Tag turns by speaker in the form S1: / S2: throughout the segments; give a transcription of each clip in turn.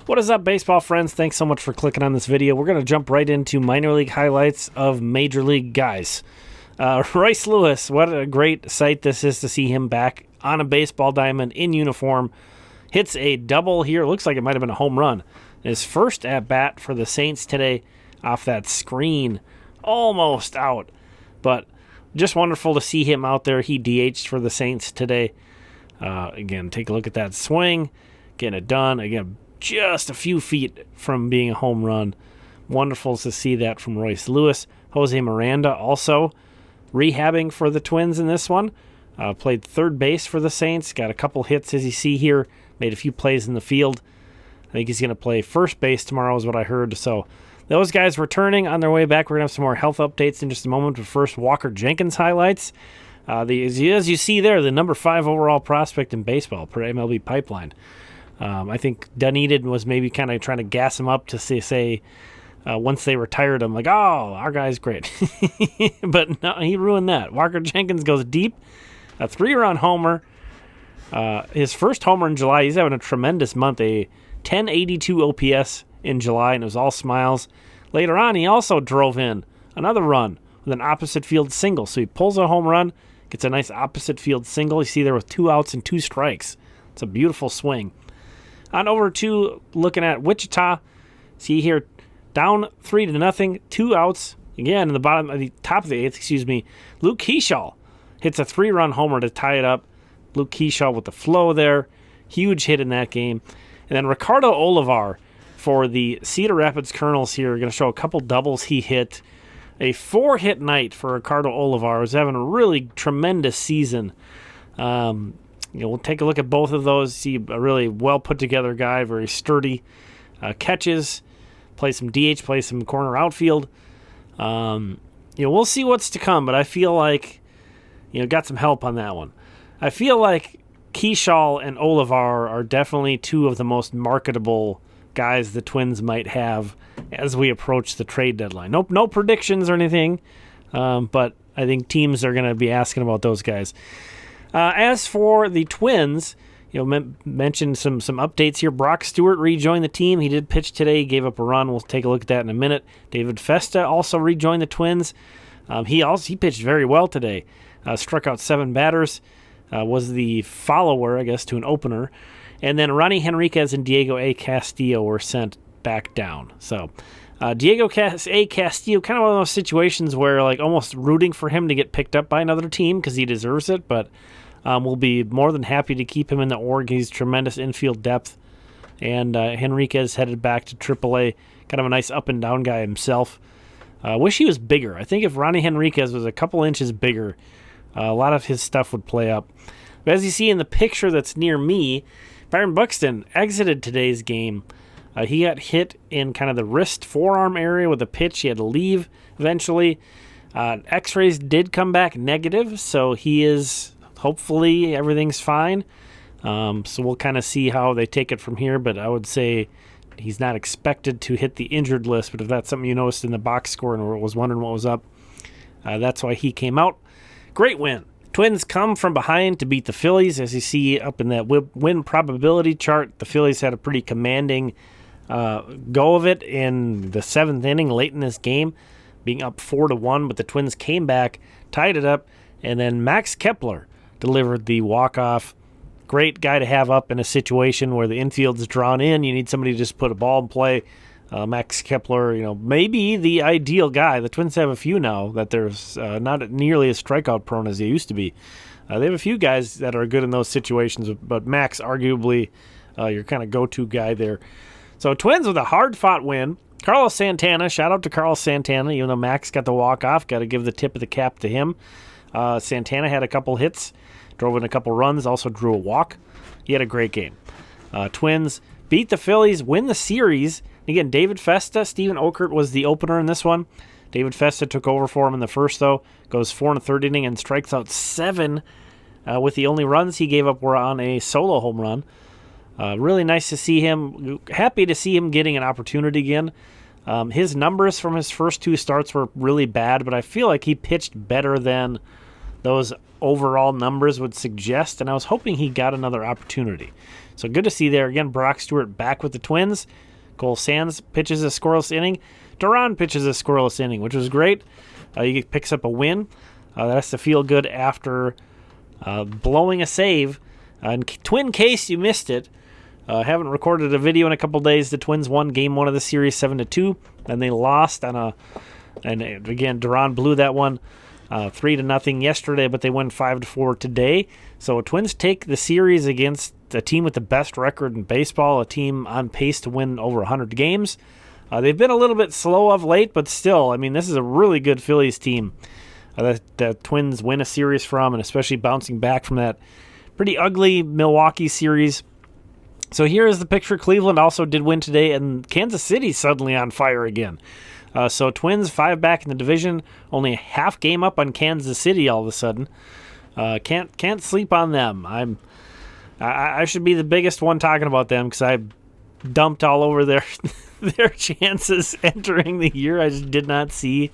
S1: What is up, baseball friends? Thanks so much for clicking on this video. We're going to jump right into minor league highlights of major league guys. Royce Lewis, what a great sight this is to see him back on a baseball diamond in uniform. Hits a double here. Looks like it might have been a home run. His first at-bat for the Saints today off that screen. Almost out. But just wonderful to see him out there. He DH'd for the Saints today. Again, take a look at that swing. Getting it done. Again, just a few feet from being a home run. Wonderful to see that from Royce Lewis. Jose Miranda also rehabbing for the Twins in this one. Played third base for the Saints. Got a couple hits, as you see here. Made a few plays in the field. I think he's going to play first base tomorrow is what I heard. So those guys returning on their way back. We're going to have some more health updates in just a moment. But first, Walker Jenkins highlights. As you see there, the number 5 overall prospect in baseball per MLB Pipeline. I think Dunedin was maybe kind of trying to gas him up to say once they retired him, like, oh, our guy's great. But no, he ruined that. Walker Jenkins goes deep, a 3-run homer. His first homer in July. He's having a tremendous month, a 1082 OPS in July, and it was all smiles. Later on, he also drove in another run with an opposite field single. So he pulls a home run, gets a nice opposite field single. You see there with 2 outs and 2 strikes. It's a beautiful swing. On over to looking at Wichita. See here, down 3-0, 2 outs. Again, in the top of the 8th, Luke Keaschall hits a 3-run homer to tie it up. Luke Keaschall with the flow there. Huge hit in that game. And then Ricardo Olivar for the Cedar Rapids Colonels here. We're going to show a couple doubles he hit. A 4-hit night for Ricardo Olivar. He's having a really tremendous season. We'll take a look at both of those. See a really well put together guy, very sturdy. Catches, plays some DH, plays some corner outfield. We'll see what's to come, but I feel like got some help on that one. I feel like Keaschall and Olivar are definitely 2 of the most marketable guys the Twins might have as we approach the trade deadline. No predictions or anything, but I think teams are going to be asking about those guys. As for the Twins, mentioned some updates here. Brock Stewart rejoined the team. He did pitch today. He gave up a run. We'll take a look at that in a minute. David Festa also rejoined the Twins. He pitched very well today. Struck out 7 batters. Was the follower, I guess, to an opener. And then Ronnie Henriquez and Diego A. Castillo were sent back down. So Diego A. Castillo, kind of one of those situations where almost rooting for him to get picked up by another team because he deserves it, but we'll be more than happy to keep him in the org. He's tremendous infield depth. And Henriquez headed back to AAA. Kind of a nice up and down guy himself. Wish he was bigger. I think if Ronnie Henriquez was a couple inches bigger, a lot of his stuff would play up. But as you see in the picture that's near me, Byron Buxton exited today's game. He got hit in kind of the wrist forearm area with a pitch. He had to leave eventually. X-rays did come back negative, so he is, hopefully everything's fine. So we'll kind of see how they take it from here, but I would say he's not expected to hit the injured list, but if that's something you noticed in the box score and was wondering what was up, that's why he came out. Great win. Twins come from behind to beat the Phillies. As you see up in that win probability chart, the Phillies had a pretty commanding go of it in the 7th inning late in this game, being up 4-1, but the Twins came back, tied it up, and then Max Kepler delivered the walk-off. Great guy to have up in a situation where the infield's drawn in. You need somebody to just put a ball in play. Max Kepler, maybe the ideal guy. The Twins have a few now that there's not nearly as strikeout prone as they used to be. They have a few guys that are good in those situations, but Max, arguably, your kind of go-to guy there. So Twins with a hard-fought win. Carlos Santana, shout out to Carlos Santana, even though Max got the walk-off. Got to give the tip of the cap to him. Santana had a couple hits, drove in a couple runs, also drew a walk. He had a great game. Twins beat the Phillies, win the series. Again, David Festa, Steven Okert was the opener in this one. David Festa took over for him in the first, though. Goes 4 in the 3rd inning and strikes out 7, with the only runs he gave up were on a solo home run. Really nice to see him. Happy to see him getting an opportunity again. His numbers from his first 2 starts were really bad, but I feel like he pitched better than those overall numbers would suggest, and I was hoping he got another opportunity. So good to see there. Again, Brock Stewart back with the Twins. Cole Sands pitches a scoreless inning. Duran pitches a scoreless inning, which was great. He picks up a win. That has to feel good after blowing a save. In Twin case, you missed it. Haven't recorded a video in a couple days. The Twins won Game 1 of the series 7-2, and they lost and again, Duran blew that one 3-0 yesterday, but they won 5-4 today. So Twins take the series against a team with the best record in baseball, a team on pace to win over 100 games. They've been a little bit slow of late, but still, I mean, this is a really good Phillies team that the Twins win a series from, and especially bouncing back from that pretty ugly Milwaukee series. So here is the picture. Cleveland also did win today, and Kansas City suddenly on fire again. So Twins 5 back in the division, only a half game up on Kansas City all of a sudden. Can't sleep on them. I should be the biggest one talking about them because I dumped all over their chances entering the year. I just did not see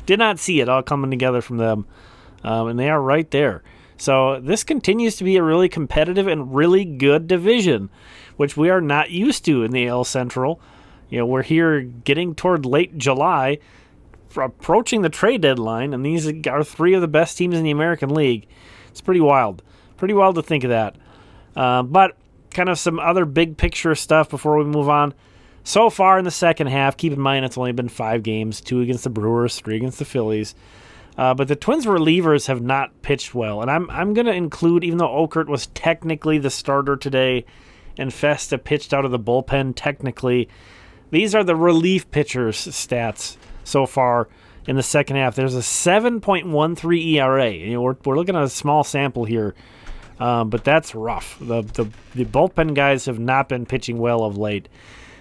S1: it all coming together from them, and they are right there. So this continues to be a really competitive and really good division, which we are not used to in the AL Central. You know, we're here getting toward late July, approaching the trade deadline, and these are three of the best teams in the American League. It's pretty wild. Pretty wild to think of that. But kind of some other big picture stuff before we move on. So far in the second half, keep in mind it's only been 5 games, 2 against the Brewers, 3 against the Phillies. But the Twins relievers have not pitched well. And I'm going to include, even though Okert was technically the starter today and Festa pitched out of the bullpen technically, these are the relief pitchers' stats so far in the second half. There's a 7.13 ERA. You know, we're looking at a small sample here, but that's rough. The bullpen guys have not been pitching well of late,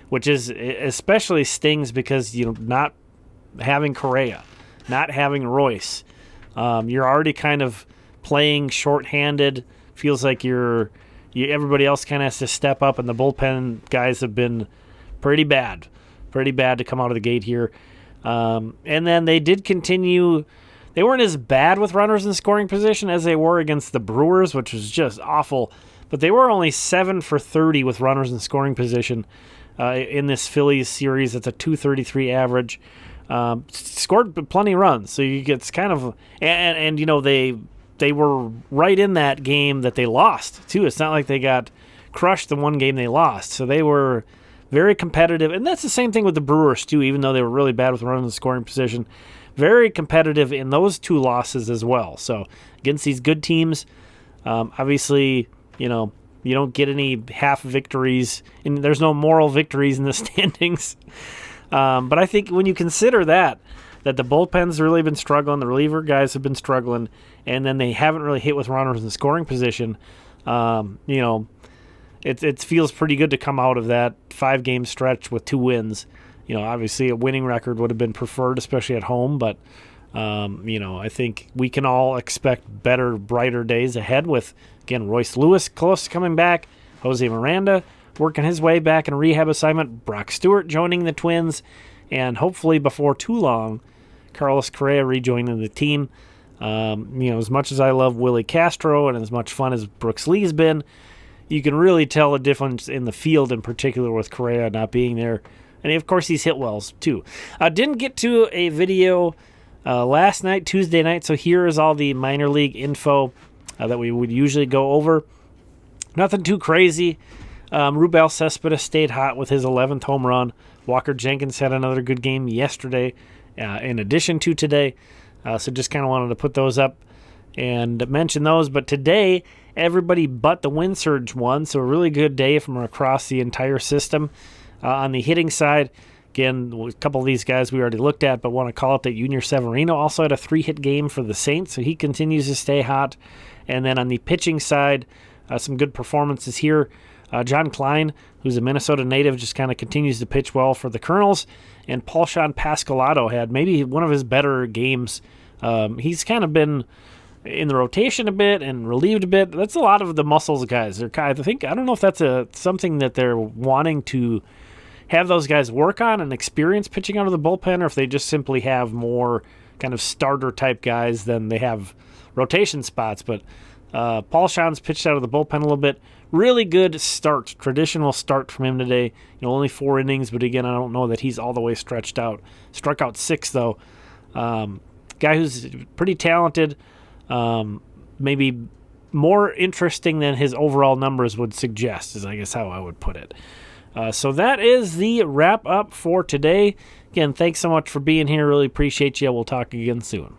S1: which is especially stings because, you know, not having Correa, not having Royce, you're already kind of playing shorthanded. Feels like everybody else kind of has to step up, and the bullpen guys have been pretty bad to come out of the gate here. And then they did continue. They weren't as bad with runners in scoring position as they were against the Brewers, which was just awful. But they were only 7 for 30 with runners in scoring position in this Phillies series. That's a .233 average. Scored plenty of runs, so it's kind of and you know they were right in that game that they lost too. It's not like they got crushed the one game they lost, so they were very competitive, and that's the same thing with the Brewers too. Even though they were really bad with runners in scoring position, very competitive in those 2 losses as well. So against these good teams, obviously, you know, you don't get any half victories, and there's no moral victories in the standings. But I think when you consider that the bullpen's really been struggling, the reliever guys have been struggling, and then they haven't really hit with runners in scoring position, you know, it feels pretty good to come out of that 5-game stretch with 2 wins. You know, obviously a winning record would have been preferred, especially at home, but, you know, I think we can all expect better, brighter days ahead with, again, Royce Lewis close to coming back, Jose Miranda working his way back in a rehab assignment, Brock Stewart joining the Twins, and hopefully before too long, Carlos Correa rejoining the team. You know, as much as I love Willie Castro and as much fun as Brooks Lee's been, you can really tell a difference in the field, in particular with Correa not being there. And of course, he's hit wells too. Didn't get to a video last night, Tuesday night, so here is all the minor league info that we would usually go over. Nothing too crazy. Rubel Cespedes stayed hot with his 11th home run. Walker Jenkins had another good game yesterday in addition to today. So just kind of wanted to put those up and mention those. But today, everybody but the Wind Surge won, so a really good day from across the entire system. On the hitting side, again, a couple of these guys we already looked at, but want to call out that Junior Severino also had a 3-hit game for the Saints, so he continues to stay hot. And then on the pitching side, some good performances here. John Klein, who's a Minnesota native, just kind of continues to pitch well for the Colonels. And Paulshan Pascalado had maybe one of his better games. He's kind of been in the rotation a bit and relieved a bit. That's a lot of the Muscles guys. I don't know if that's something that they're wanting to have those guys work on and experience pitching out of the bullpen, or if they just simply have more kind of starter type guys than they have rotation spots. But Paul Shawn's pitched out of the bullpen a little bit. Really good start, traditional start from him today. Only 4 innings, but again, I don't know that he's all the way stretched out. Struck out 6, though. Guy who's pretty talented, maybe more interesting than his overall numbers would suggest, is I guess how I would put it. So that is the wrap up for today. Again, thanks so much for being here. Really appreciate you. We'll talk again soon.